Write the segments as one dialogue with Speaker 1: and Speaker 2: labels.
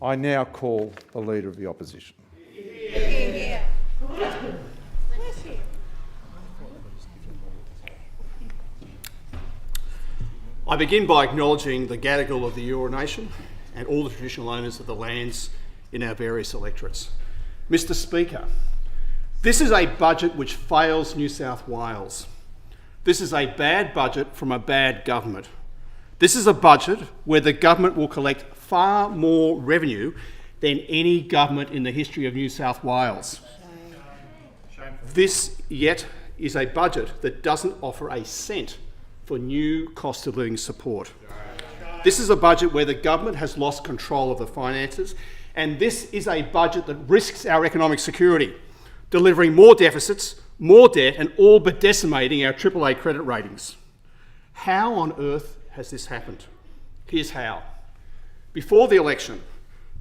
Speaker 1: I now call the Leader of the Opposition.
Speaker 2: I begin by acknowledging the Gadigal of the Eora Nation and all the traditional owners of the lands in our various electorates. Mr Speaker, this is a budget which fails New South Wales. This is a bad budget from a bad government. This is a budget where the government will collect far more revenue than any government in the history of New South Wales. This yet is a budget that doesn't offer a cent for new cost of living support. This is a budget where the government has lost control of the finances, and this is a budget that risks our economic security, delivering more deficits, more debt, and all but decimating our AAA credit ratings. How on earth has this happened? Here's how. Before the election,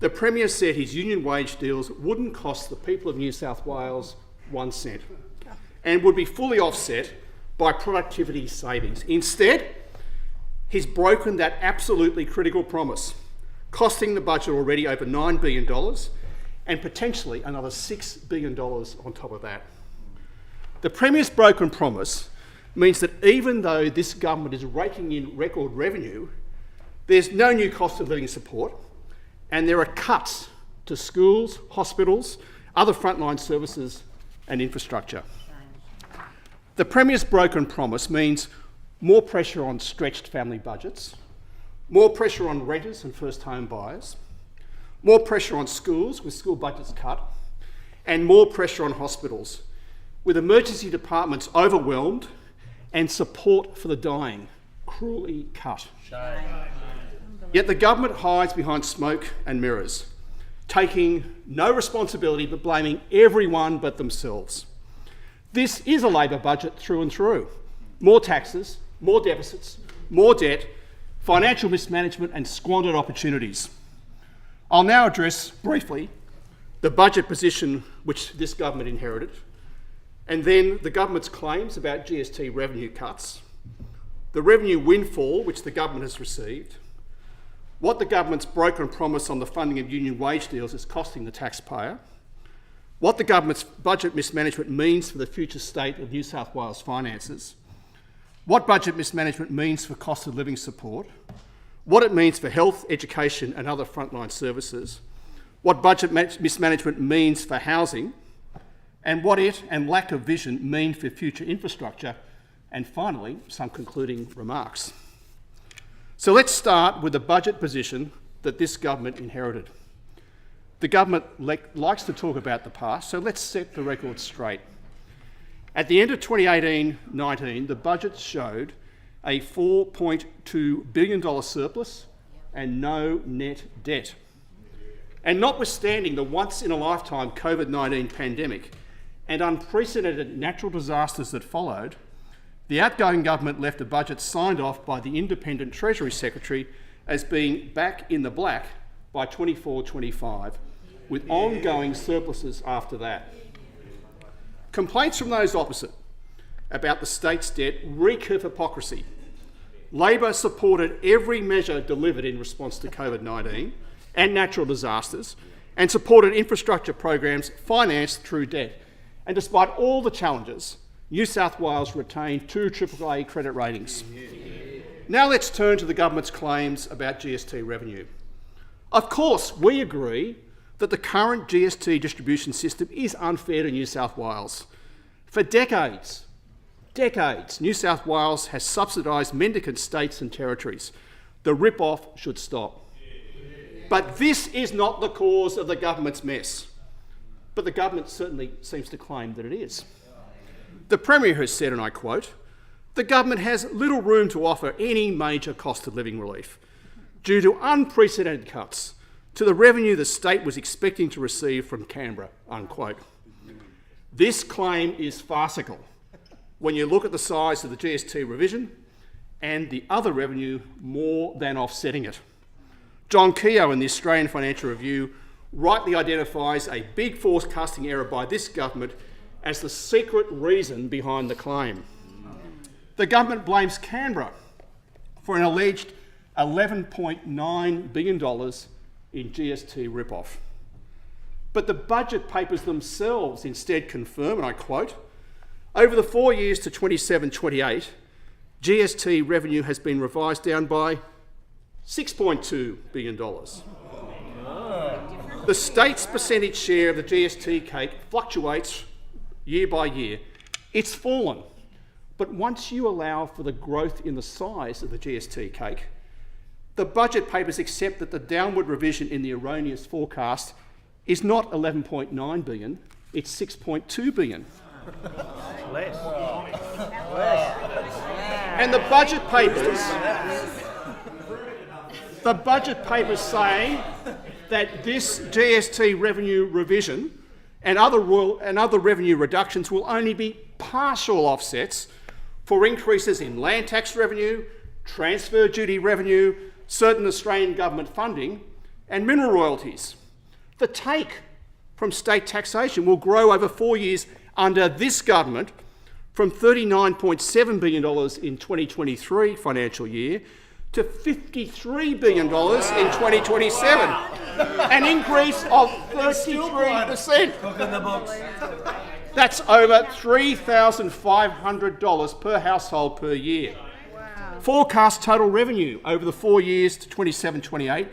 Speaker 2: the Premier said his union wage deals wouldn't cost the people of New South Wales 1 cent and would be fully offset by productivity savings. Instead, he's broken that absolutely critical promise, costing the budget already over $9 billion and potentially another $6 billion on top of that. The Premier's broken promise means that even though this government is raking in record revenue, there's no new cost of living support, and there are cuts to schools, hospitals, other frontline services and infrastructure. The Premier's broken promise means more pressure on stretched family budgets, more pressure on renters and first home buyers, more pressure on schools with school budgets cut, and more pressure on hospitals, with emergency departments overwhelmed and support for the dying cruelly cut. Yet the government hides behind smoke and mirrors, taking no responsibility but blaming everyone but themselves. This is a Labor budget through and through. More taxes, more deficits, more debt, financial mismanagement and squandered opportunities. I'll now address briefly the budget position which this government inherited, and then the government's claims about GST revenue cuts, the revenue windfall which the government has received, what the government's broken promise on the funding of union wage deals is costing the taxpayer, what the government's budget mismanagement means for the future state of New South Wales finances, what budget mismanagement means for cost of living support, what it means for health, education and other frontline services, what budget mismanagement means for housing, and what it and lack of vision mean for future infrastructure, and finally, some concluding remarks. So let's start with the budget position that this government inherited. The government likes to talk about the past, so let's set the record straight. At the end of 2018-19, the budget showed a $4.2 billion surplus and no net debt. And notwithstanding the once-in-a-lifetime COVID-19 pandemic and unprecedented natural disasters that followed, the outgoing government left a budget signed off by the Independent Treasury Secretary as being back in the black by 24-25, with ongoing surpluses after that. Complaints from those opposite about the state's debt reek of hypocrisy. Labor supported every measure delivered in response to COVID-19 and natural disasters, and supported infrastructure programs financed through debt. And despite all the challenges, New South Wales retained 2 AAA credit ratings. Now let's turn to the government's claims about GST revenue. Of course, we agree that the current GST distribution system is unfair to New South Wales. For decades, New South Wales has subsidised mendicant states and territories. The rip-off should stop. But this is not the cause of the government's mess. But the government certainly seems to claim that it is. The Premier has said, and I quote, "The government has little room to offer any major cost of living relief due to unprecedented cuts to the revenue the state was expecting to receive from Canberra," unquote. This claim is farcical when you look at the size of the GST revision and the other revenue more than offsetting it. John Keogh in the Australian Financial Review rightly identifies a big forecasting error by this government as the secret reason behind the claim. The government blames Canberra for an alleged $11.9 billion in GST rip-off. But the budget papers themselves instead confirm, and I quote, over the 4 years to 27-28, GST revenue has been revised down by $6.2 billion. The state's percentage share of the GST cake fluctuates year by year. It's fallen. But once you allow for the growth in the size of the GST cake, the budget papers accept that the downward revision in the erroneous forecast is not $11.9 billion, it's $6.2 billion.
Speaker 3: Less.
Speaker 2: And the budget papers say that this GST revenue revision and other revenue reductions will only be partial offsets for increases in land tax revenue, transfer duty revenue, certain Australian government funding, and mineral royalties. The take from state taxation will grow over 4 years under this government from $39.7 billion in 2023 financial year to $53 billion in 2027, an increase of 33%. That's over $3,500 per household per year. Wow. Forecast total revenue over the 4 years to 27-28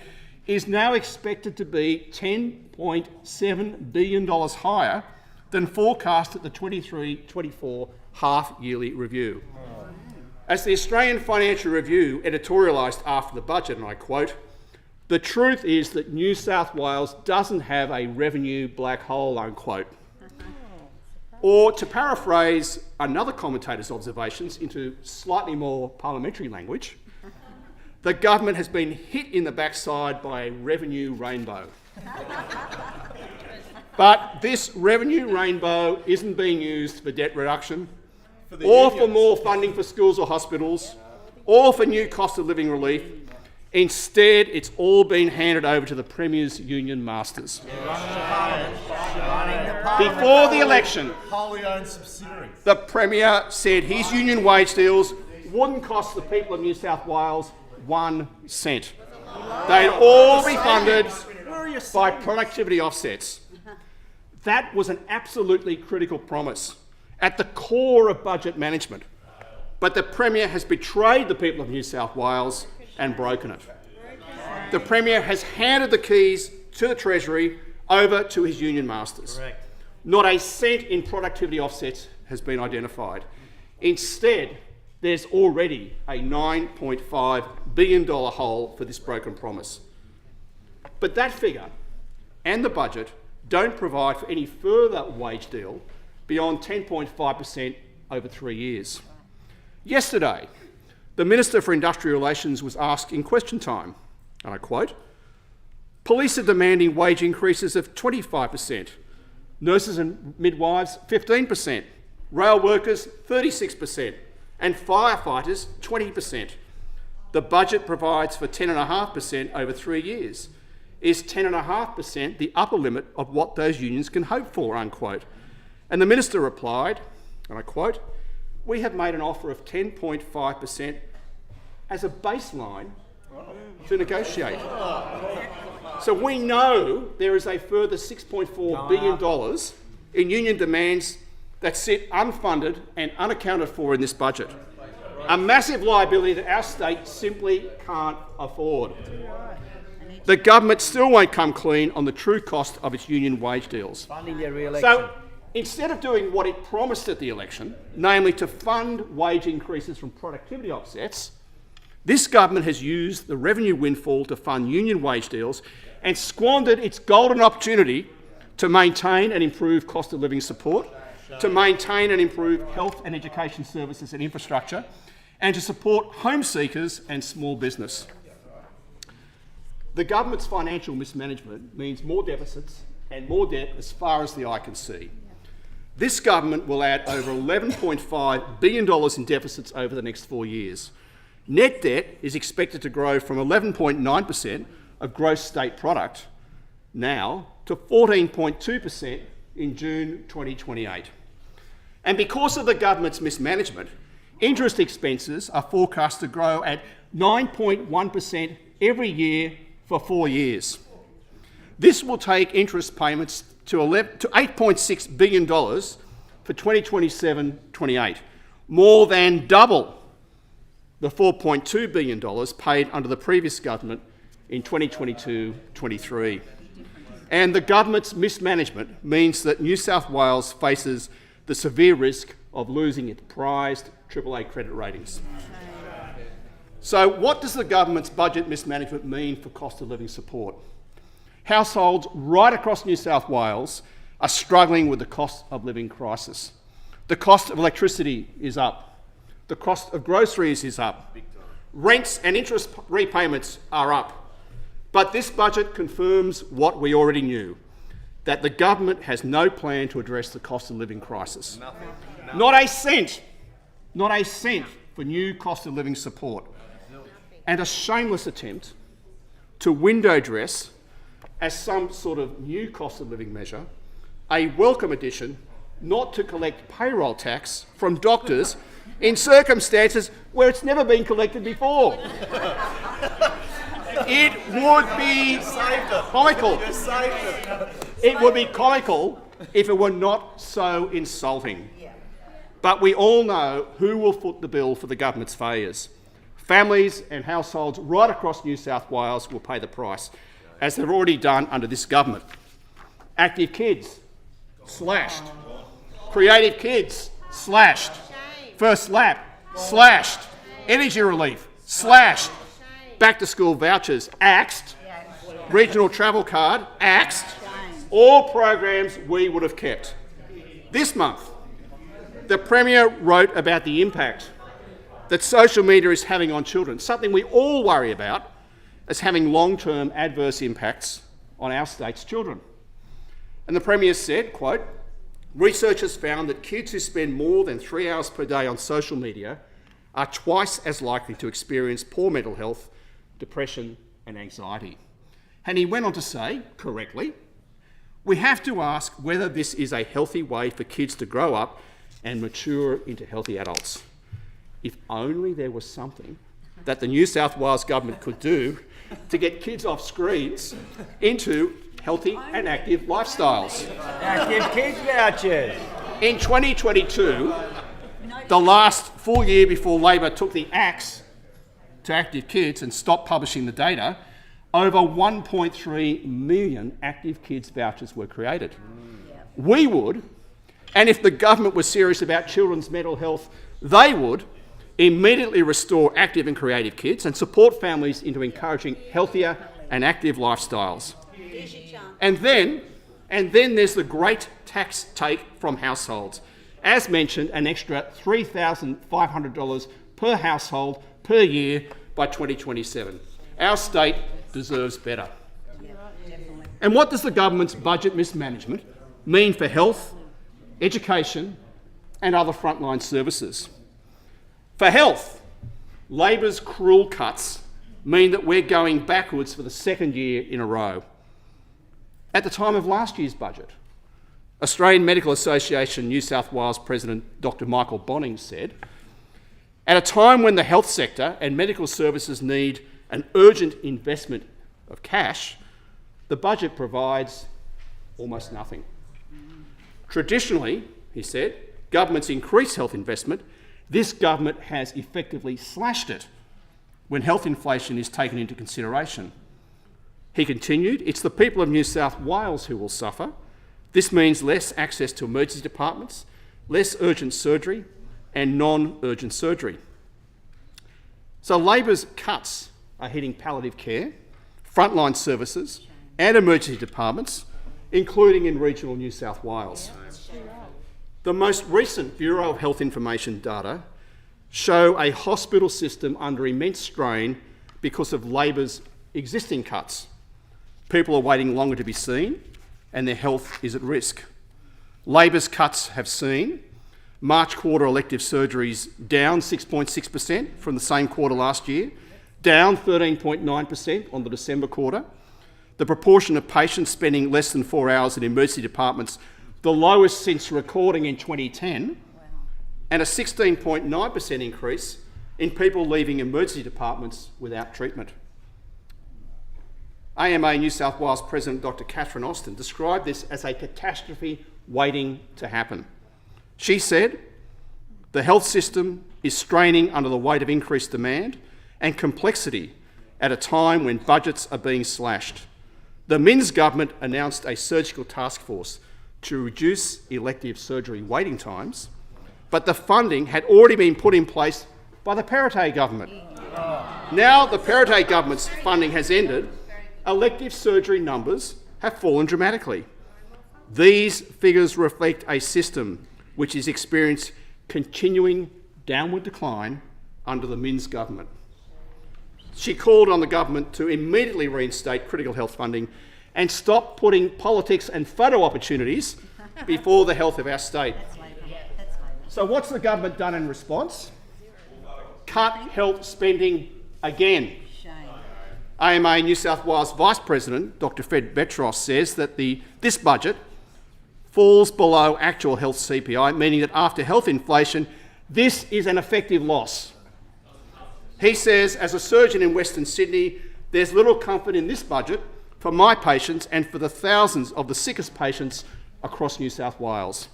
Speaker 2: is now expected to be $10.7 billion higher than forecast at the 23-24 half-yearly review. As the Australian Financial Review editorialised after the budget, and I quote, "The truth is that New South Wales doesn't have a revenue black hole," unquote. Or to paraphrase another commentator's observations into slightly more parliamentary language, the government has been hit in the backside by a revenue rainbow. But this revenue rainbow isn't being used for debt reduction, or for more funding for schools or hospitals, or for new cost of living relief. Instead, it's all been handed over to the Premier's union masters. Before the election, the Premier said his union wage deals wouldn't cost the people of New South Wales 1 cent. They'd all be funded by productivity offsets. That was an absolutely critical promise at the core of budget management. But the Premier has betrayed the people of New South Wales and broken it. The Premier has handed the keys to the Treasury over to his union masters. Correct. Not a cent in productivity offsets has been identified. Instead, there's already a $9.5 billion hole for this broken promise. But that figure and the budget don't provide for any further wage deal beyond 10.5% over 3 years. Yesterday, the Minister for Industrial Relations was asked in question time, and I quote, "Police are demanding wage increases of 25%, nurses and midwives 15%, rail workers 36%, and firefighters 20%. The budget provides for 10.5% over 3 years. Is 10.5% the upper limit of what those unions can hope for," unquote. And the Minister replied, and I quote, "We have made an offer of 10.5% as a baseline to negotiate." So we know there is a further $6.4 billion in union demands that sit unfunded and unaccounted for in this budget. A massive liability that our state simply can't afford. The government still won't come clean on the true cost of its union wage deals.
Speaker 3: Funding their re-election.
Speaker 2: So instead of doing what it promised at the election, namely to fund wage increases from productivity offsets, this government has used the revenue windfall to fund union wage deals and squandered its golden opportunity to maintain and improve cost of living support, to maintain and improve health and education services and infrastructure, and to support home seekers and small business. The government's financial mismanagement means more deficits and more debt as far as the eye can see. This government will add over $11.5 billion in deficits over the next 4 years. Net debt is expected to grow from 11.9% of gross state product now to 14.2% in June 2028. And because of the government's mismanagement, interest expenses are forecast to grow at 9.1% every year for 4 years. This will take interest payments to $8.6 billion for 2027-28, more than double the $4.2 billion paid under the previous government in 2022-23. And the government's mismanagement means that New South Wales faces the severe risk of losing its prized AAA credit ratings. So what does the government's budget mismanagement mean for cost of living support? Households right across New South Wales are struggling with the cost of living crisis. The cost of electricity is up. The cost of groceries is up. Rents and interest repayments are up. But this budget confirms what we already knew, that the government has no plan to address the cost of living crisis. Not a cent for new cost of living support. And a shameless attempt to window dress as some sort of new cost of living measure, a welcome addition not to collect payroll tax from doctors in circumstances where it's never been collected before. It would be comical. It would be comical if it were not so insulting. But we all know who will foot the bill for the government's failures. Families and households right across New South Wales will pay the price, as they've already done under this government. Active kids, slashed. Creative kids, slashed. First lap, slashed. Energy relief, slashed. Back to school vouchers, axed. Regional travel card, axed. All programs we would have kept. This month, the Premier wrote about the impact that social media is having on children, something we all worry about as having long-term adverse impacts on our state's children. And the Premier said, quote, "Researchers found that kids who spend more than 3 hours per day on social media are twice as likely to experience poor mental health, depression and anxiety." And he went on to say, correctly, "We have to ask whether this is a healthy way for kids to grow up and mature into healthy adults." If only there was something that the New South Wales government could do to get kids off screens into healthy and active lifestyles.
Speaker 3: Active kids vouchers.
Speaker 2: In 2022, the last full year before Labor took the axe to active kids and stopped publishing the data, over 1.3 million active kids vouchers were created. We would, and if the government was serious about children's mental health, they would immediately restore active and creative kids and support families into encouraging healthier and active lifestyles. And then there's the great tax take from households. As mentioned, an extra $3,500 per household per year by 2027. Our state deserves better. And what does the government's budget mismanagement mean for health, education and other frontline services? For health, Labor's cruel cuts mean that we're going backwards for the second year in a row. At the time of last year's budget, Australian Medical Association New South Wales President Dr Michael Bonning said, "At a time when the health sector and medical services need an urgent investment of cash, the budget provides almost nothing." Traditionally, he said, governments increase health investment. This government has effectively slashed it when health inflation is taken into consideration. He continued, "It's the people of New South Wales who will suffer. This means less access to emergency departments, less urgent surgery and non-urgent surgery." So Labor's cuts are hitting palliative care, frontline services and emergency departments, including in regional New South Wales. The most recent Bureau of Health Information data show a hospital system under immense strain because of Labor's existing cuts. People are waiting longer to be seen and their health is at risk. Labor's cuts have seen March quarter elective surgeries down 6.6% from the same quarter last year, down 13.9% on the December quarter. The proportion of patients spending less than 4 hours in emergency departments, the lowest since recording in 2010, and a 16.9% increase in people leaving emergency departments without treatment. AMA New South Wales President Dr. Catherine Austin described this as a catastrophe waiting to happen. She said, "The health system is straining under the weight of increased demand and complexity at a time when budgets are being slashed. The Minns government announced a surgical task force to reduce elective surgery waiting times, but the funding had already been put in place by the Perrottet government. Now the Perrottet government's funding has ended, elective surgery numbers have fallen dramatically. These figures reflect a system which has experienced continuing downward decline under the Minns government." She called on the government to immediately reinstate critical health funding and stop putting politics and photo opportunities before the health of our state. So what's the government done in response? Cut health spending again. AMA New South Wales Vice President Dr. Fred Betros says that this budget falls below actual health CPI, meaning that after health inflation, this is an effective loss. He says, "As a surgeon in Western Sydney, there's little comfort in this budget for my patients and for the thousands of the sickest patients across New South Wales.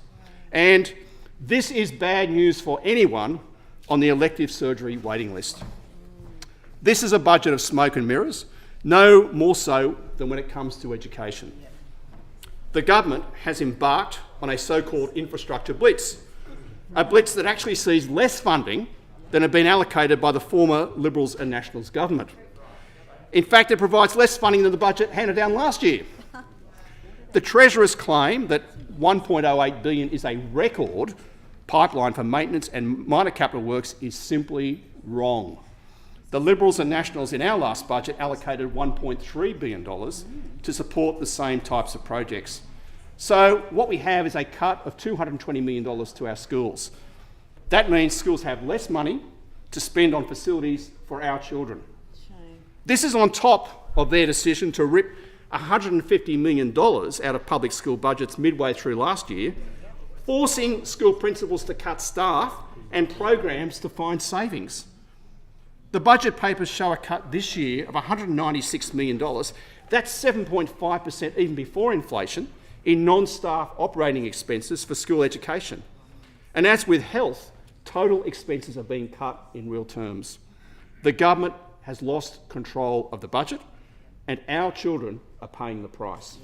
Speaker 2: And this is bad news for anyone on the elective surgery waiting list." This is a budget of smoke and mirrors, no more so than when it comes to education. The government has embarked on a so-called infrastructure blitz, a blitz that actually sees less funding than had been allocated by the former Liberals and Nationals government. In fact, it provides less funding than the budget handed down last year. The Treasurer's claim that $1.08 billion is a record pipeline for maintenance and minor capital works is simply wrong. The Liberals and Nationals in our last budget allocated $1.3 billion to support the same types of projects. So what we have is a cut of $220 million to our schools. That means schools have less money to spend on facilities for our children. This is on top of their decision to rip $150 million out of public school budgets midway through last year, forcing school principals to cut staff and programs to find savings. The budget papers show a cut this year of $196 million. That's 7.5% even before inflation in non-staff operating expenses for school education. And as with health, total expenses are being cut in real terms. The government has lost control of the budget and our children are paying the price.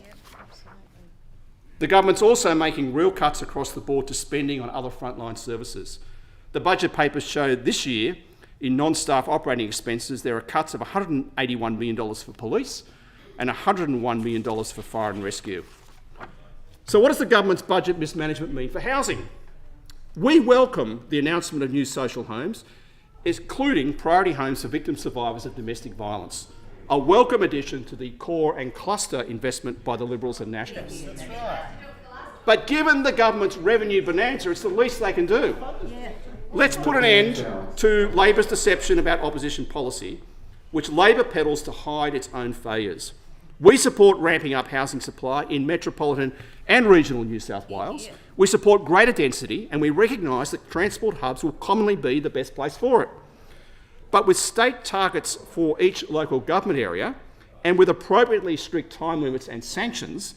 Speaker 2: The government's also making real cuts across the board to spending on other frontline services. The budget papers show this year in non-staff operating expenses there are cuts of $181 million for police and $101 million for fire and rescue. So what does the government's budget mismanagement mean for housing? We welcome the announcement of new social homes, including priority homes for victim survivors of domestic violence, a welcome addition to the core and cluster investment by the Liberals and Nationals. That's right. But given the government's revenue bonanza, it's the least they can do. Let's put an end to Labor's deception about opposition policy, which Labor peddles to hide its own failures. We support ramping up housing supply in metropolitan and regional New South Wales. We support greater density and we recognise that transport hubs will commonly be the best place for it. But with state targets for each local government area and with appropriately strict time limits and sanctions,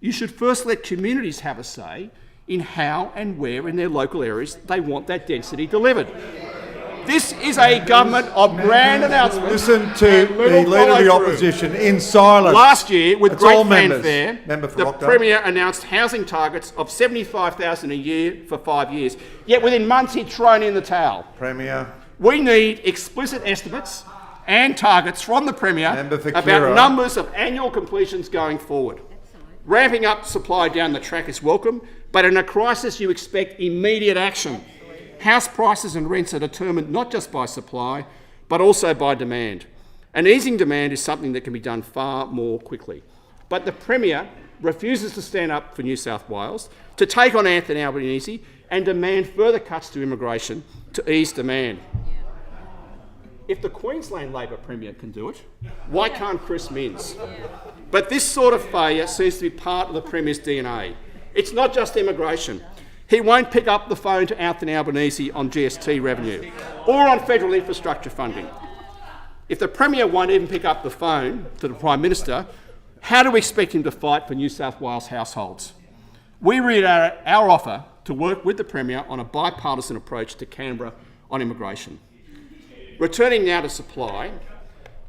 Speaker 2: you should first let communities have a say in how and where in their local areas they want that density delivered. This is a government of grand announcements.
Speaker 4: Listen to the Leader of the Opposition in silence.
Speaker 2: Last year, with
Speaker 4: That's
Speaker 2: great
Speaker 4: all members.
Speaker 2: fanfare,
Speaker 4: Member for
Speaker 2: the
Speaker 4: Rockdale.
Speaker 2: Premier announced housing targets of $75,000 a year for 5 years. Yet within months he'd thrown in the towel.
Speaker 4: Premier.
Speaker 2: We need explicit estimates and targets from the Premier
Speaker 4: Kira.
Speaker 2: about numbers of annual completions going forward. Ramping up supply down the track is welcome, but in a crisis you expect immediate action. House prices and rents are determined not just by supply, but also by demand. And easing demand is something that can be done far more quickly. But the Premier refuses to stand up for New South Wales, to take on Anthony Albanese and demand further cuts to immigration to ease demand. If the Queensland Labor Premier can do it, why can't Chris Minns? But this sort of failure seems to be part of the Premier's DNA. It's not just immigration. He won't pick up the phone to Anthony Albanese on GST revenue or on federal infrastructure funding. If the Premier won't even pick up the phone to the Prime Minister, how do we expect him to fight for New South Wales households? We reiterate our offer to work with the Premier on a bipartisan approach to Canberra on immigration. Returning now to supply,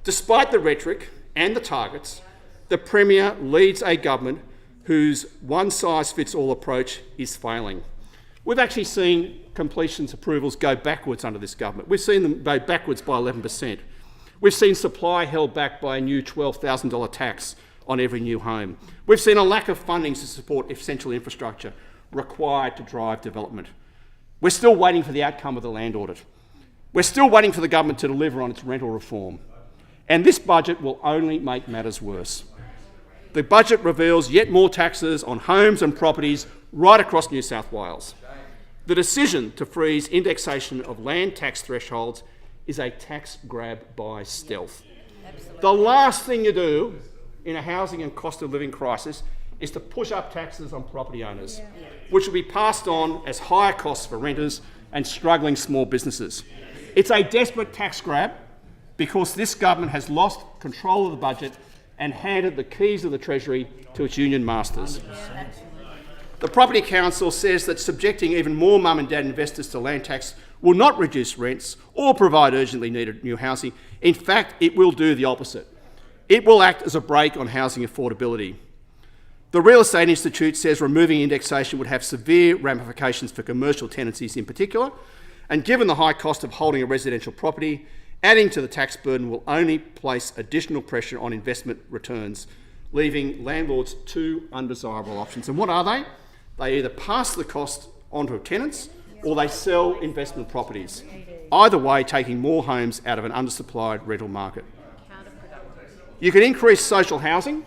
Speaker 2: despite the rhetoric and the targets, the Premier leads a government whose one-size-fits-all approach is failing. We've actually seen completions approvals go backwards under this government. We've seen them go backwards by 11%. We've seen supply held back by a new $12,000 tax on every new home. We've seen a lack of funding to support essential infrastructure required to drive development. We're still waiting for the outcome of the land audit. We're still waiting for the government to deliver on its rental reform. And this budget will only make matters worse. The budget reveals yet more taxes on homes and properties right across New South Wales. The decision to freeze indexation of land tax thresholds is a tax grab by stealth. The last thing you do in a housing and cost of living crisis is to push up taxes on property owners, which will be passed on as higher costs for renters and struggling small businesses. It's a desperate tax grab because this government has lost control of the budget and handed the keys of the Treasury to its union masters. The Property Council says that subjecting even more mum and dad investors to land tax will not reduce rents or provide urgently needed new housing. In fact, it will do the opposite. It will act as a brake on housing affordability. The Real Estate Institute says removing indexation would have severe ramifications for commercial tenancies in particular, and given the high cost of holding a residential property, adding to the tax burden will only place additional pressure on investment returns, leaving landlords two undesirable options. And what are they? They either pass the cost onto tenants or they sell investment properties. Either way, taking more homes out of an undersupplied rental market. You can increase social housing,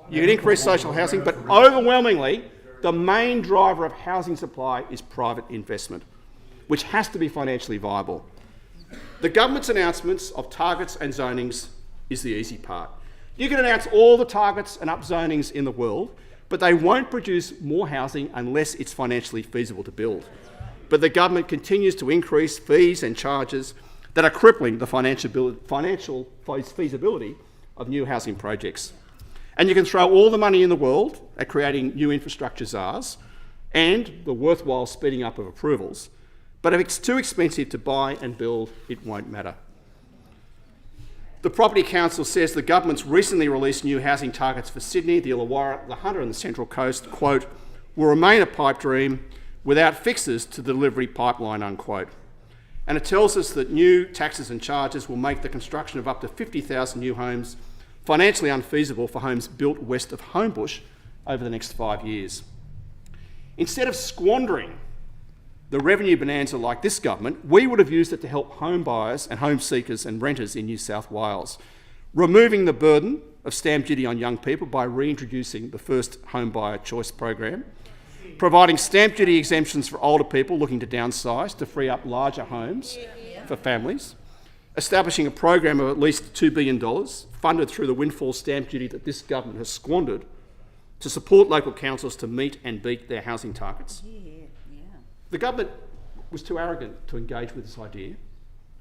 Speaker 2: but overwhelmingly, the main driver of housing supply is private investment, which has to be financially viable. The government's announcements of targets and zonings is the easy part. You can announce all the targets and upzonings in the world, but they won't produce more housing unless it's financially feasible to build. But the government continues to increase fees and charges that are crippling the financial feasibility of new housing projects. And you can throw all the money in the world at creating new infrastructure czars and the worthwhile speeding up of approvals, but if it's too expensive to buy and build, it won't matter. The Property Council says the government's recently released new housing targets for Sydney, the Illawarra, the Hunter and the Central Coast, quote, will remain a pipe dream without fixes to the delivery pipeline, unquote. And it tells us that new taxes and charges will make the construction of up to 50,000 new homes financially unfeasible for homes built west of Homebush over the next 5 years. Instead of squandering the revenue bonanza like this government, we would have used it to help home buyers and home seekers and renters in New South Wales, removing the burden of stamp duty on young people by reintroducing the first home buyer choice program, providing stamp duty exemptions for older people looking to downsize to free up larger homes for families, establishing a program of at least $2 billion funded through the windfall stamp duty that this government has squandered to support local councils to meet and beat their housing targets. The government was too arrogant to engage with this idea,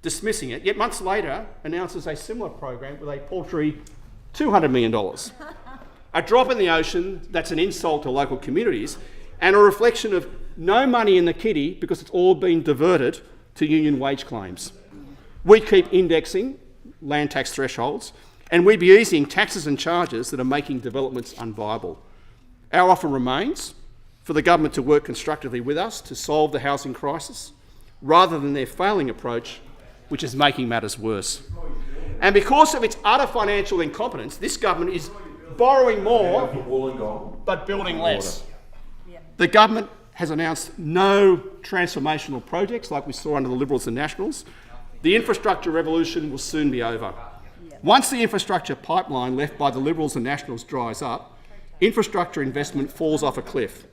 Speaker 2: dismissing it, yet months later announces a similar program with a paltry $200 million. A drop in the ocean that's an insult to local communities and a reflection of no money in the kitty because it's all been diverted to union wage claims. We keep indexing land tax thresholds and we'd be easing taxes and charges that are making developments unviable. Our offer remains for the government to work constructively with us to solve the housing crisis, rather than their failing approach, which is making matters worse. And because of its utter financial incompetence, this government is borrowing more, but building less. The government has announced no transformational projects like we saw under the Liberals and Nationals. The infrastructure revolution will soon be over. Once the infrastructure pipeline left by the Liberals and Nationals dries up, infrastructure investment falls off a cliff.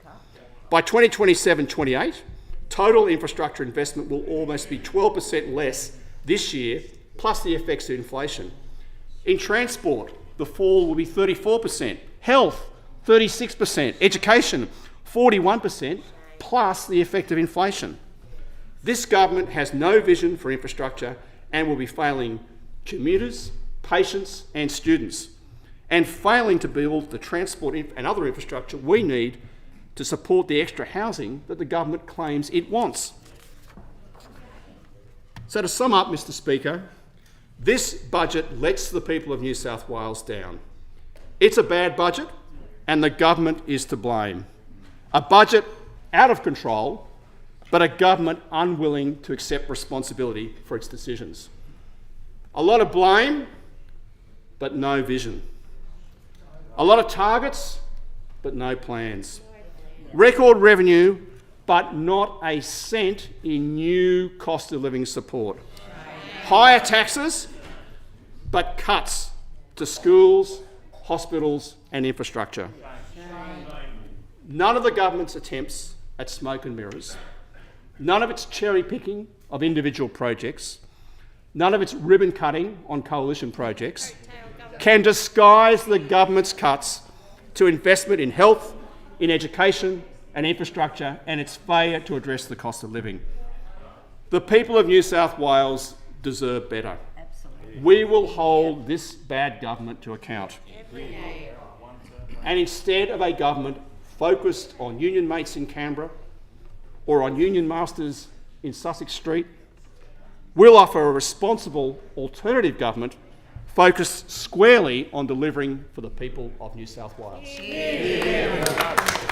Speaker 2: By 2027-28, total infrastructure investment will almost be 12% less this year, plus the effects of inflation. In transport, the fall will be 34%, health, 36%, education, 41%, plus the effect of inflation. This government has no vision for infrastructure and will be failing commuters, patients and students, and failing to build the transport and other infrastructure we need to support the extra housing that the government claims it wants. So to sum up, Mr Speaker, this budget lets the people of New South Wales down. It's a bad budget and the government is to blame. A budget out of control, but a government unwilling to accept responsibility for its decisions. A lot of blame, but no vision. A lot of targets, but no plans. Record revenue, but not a cent in new cost of living support. Higher taxes, but cuts to schools, hospitals and infrastructure. None of the government's attempts at smoke and mirrors, none of its cherry picking of individual projects, none of its ribbon cutting on coalition projects can disguise the government's cuts to investment in health, in education and infrastructure, and its failure to address the cost of living. The people of New South Wales deserve better. Absolutely. We will hold this bad government to account. And instead of a government focused on union mates in Canberra or on union masters in Sussex Street, we'll offer a responsible alternative government focused squarely on delivering for the people of New South Wales. Yeah.